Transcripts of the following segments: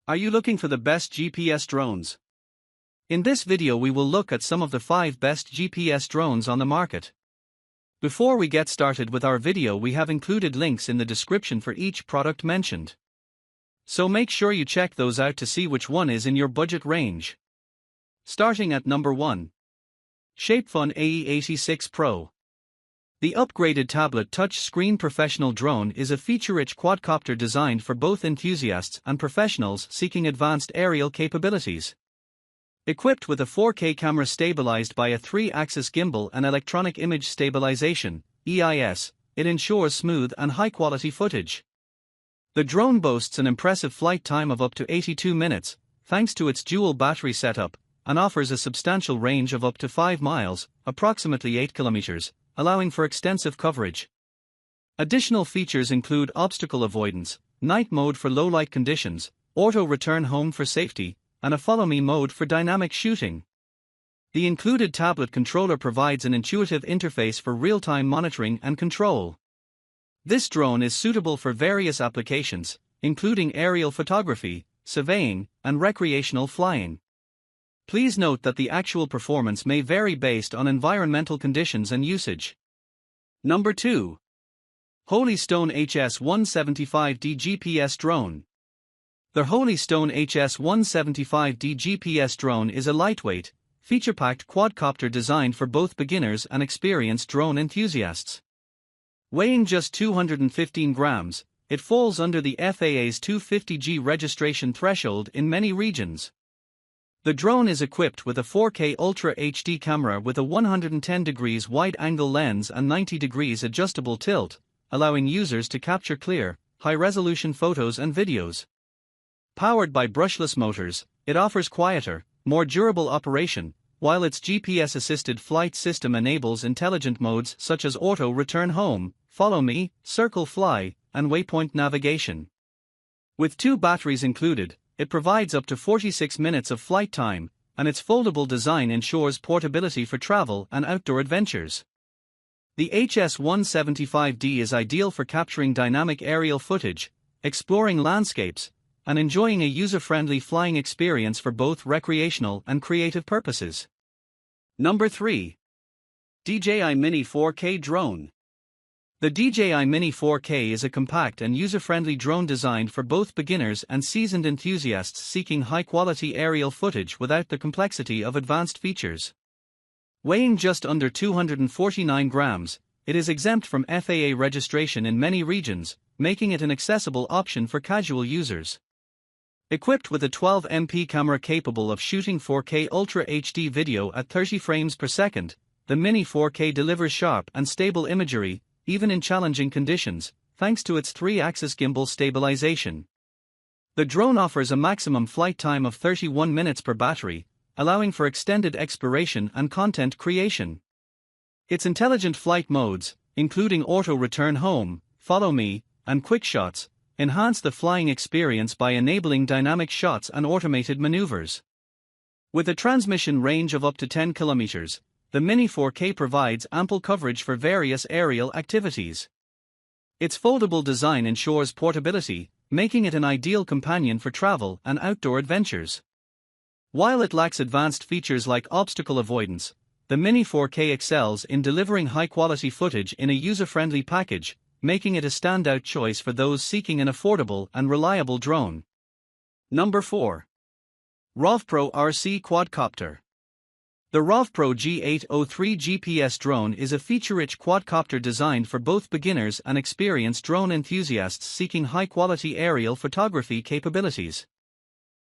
Are you looking for the best GPS drones? In this video we will look at some of the 5 best GPS drones on the market. Before we get started with our video, we have included links in the description for each product mentioned. So make sure you check those out to see which one is in your budget range. Starting at number 1. SHAPEFUN AE86 Pro. The upgraded tablet touch-screen professional drone is a feature-rich quadcopter designed for both enthusiasts and professionals seeking advanced aerial capabilities. Equipped with a 4K camera stabilized by a 3-axis gimbal and electronic image stabilization (EIS), it ensures smooth and high-quality footage. The drone boasts an impressive flight time of up to 82 minutes, thanks to its dual battery setup, and offers a substantial range of up to 5 miles, approximately 8 kilometers, allowing for extensive coverage. Additional features include obstacle avoidance, night mode for low-light conditions, auto return home for safety, and a follow-me mode for dynamic shooting. The included tablet controller provides an intuitive interface for real-time monitoring and control. This drone is suitable for various applications, including aerial photography, surveying, and recreational flying. Please note that the actual performance may vary based on environmental conditions and usage. Number 2. Holystone HS175D GPS Drone. The Holystone HS175D GPS drone is a lightweight, feature-packed quadcopter designed for both beginners and experienced drone enthusiasts. Weighing just 215 grams, it falls under the FAA's 250G registration threshold in many regions. The drone is equipped with a 4K Ultra HD camera with a 110 degrees wide-angle lens and 90 degrees adjustable tilt, allowing users to capture clear, high-resolution photos and videos. Powered by brushless motors, it offers quieter, more durable operation, while its GPS-assisted flight system enables intelligent modes such as auto return home, follow me, circle fly, and waypoint navigation. With 2 batteries included, it provides up to 46 minutes of flight time, and its foldable design ensures portability for travel and outdoor adventures. The HS175D is ideal for capturing dynamic aerial footage, exploring landscapes, and enjoying a user-friendly flying experience for both recreational and creative purposes. Number 3. DJI Mini 4K Drone. The DJI Mini 4K is a compact and user-friendly drone designed for both beginners and seasoned enthusiasts seeking high-quality aerial footage without the complexity of advanced features. Weighing just under 249 grams, it is exempt from FAA registration in many regions, making it an accessible option for casual users. Equipped with a 12MP camera capable of shooting 4K Ultra HD video at 30 frames per second, the Mini 4K delivers sharp and stable imagery, even in challenging conditions, thanks to its 3-axis gimbal stabilization. The drone offers a maximum flight time of 31 minutes per battery, allowing for extended exploration and content creation. Its intelligent flight modes, including auto return home, follow me, and quick shots, enhance the flying experience by enabling dynamic shots and automated maneuvers. With a transmission range of up to 10 kilometers, the Mini 4K provides ample coverage for various aerial activities. Its foldable design ensures portability, making it an ideal companion for travel and outdoor adventures. While it lacks advanced features like obstacle avoidance, the Mini 4K excels in delivering high-quality footage in a user-friendly package, making it a standout choice for those seeking an affordable and reliable drone. Number 4. ROVPRO RC Quadcopter. The ROVPRO G803 GPS drone is a feature-rich quadcopter designed for both beginners and experienced drone enthusiasts seeking high-quality aerial photography capabilities.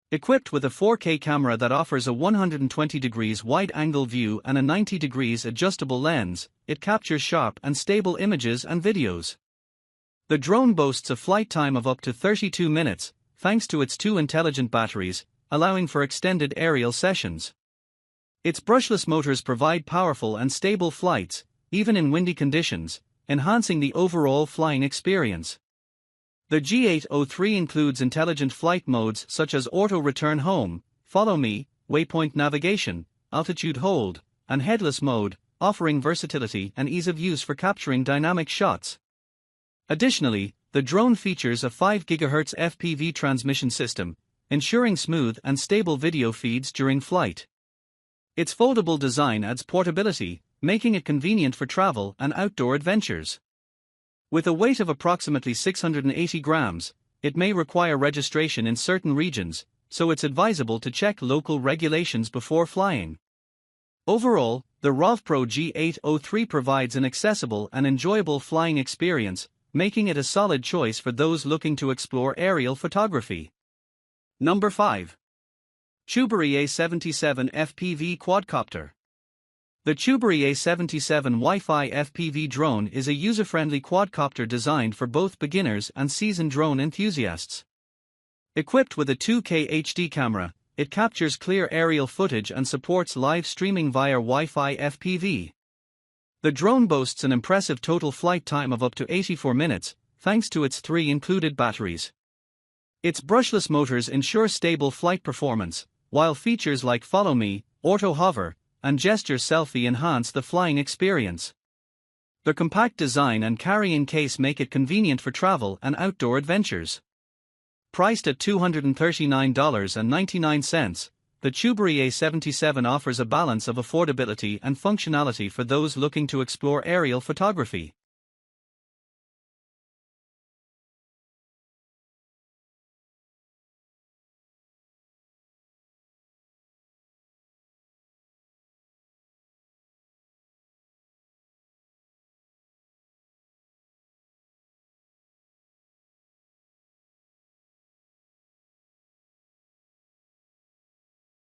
Equipped with a 4K camera that offers a 120 degrees wide-angle view and a 90 degrees adjustable lens, it captures sharp and stable images and videos. The drone boasts a flight time of up to 32 minutes, thanks to its 2 intelligent batteries, allowing for extended aerial sessions. Its brushless motors provide powerful and stable flights, even in windy conditions, enhancing the overall flying experience. The G803 includes intelligent flight modes such as auto return home, follow me, waypoint navigation, altitude hold, and headless mode, offering versatility and ease of use for capturing dynamic shots. Additionally, the drone features a 5 GHz FPV transmission system, ensuring smooth and stable video feeds during flight. Its foldable design adds portability, making it convenient for travel and outdoor adventures. With a weight of approximately 680 grams, it may require registration in certain regions, so it's advisable to check local regulations before flying. Overall, the ROVPRO G803 provides an accessible and enjoyable flying experience, making it a solid choice for those looking to explore aerial photography. Number 5. CHUBORY A77 FPV Quadcopter. The CHUBORY A77 Wi-Fi FPV drone is a user-friendly quadcopter designed for both beginners and seasoned drone enthusiasts. Equipped with a 2K HD camera, it captures clear aerial footage and supports live streaming via Wi-Fi FPV. The drone boasts an impressive total flight time of up to 84 minutes, thanks to its 3 included batteries. Its brushless motors ensure stable flight performance, while features like Follow Me, Auto Hover, and Gesture Selfie enhance the flying experience. The compact design and carrying case make it convenient for travel and outdoor adventures. Priced at $239.99, the CHUBORY A77 offers a balance of affordability and functionality for those looking to explore aerial photography.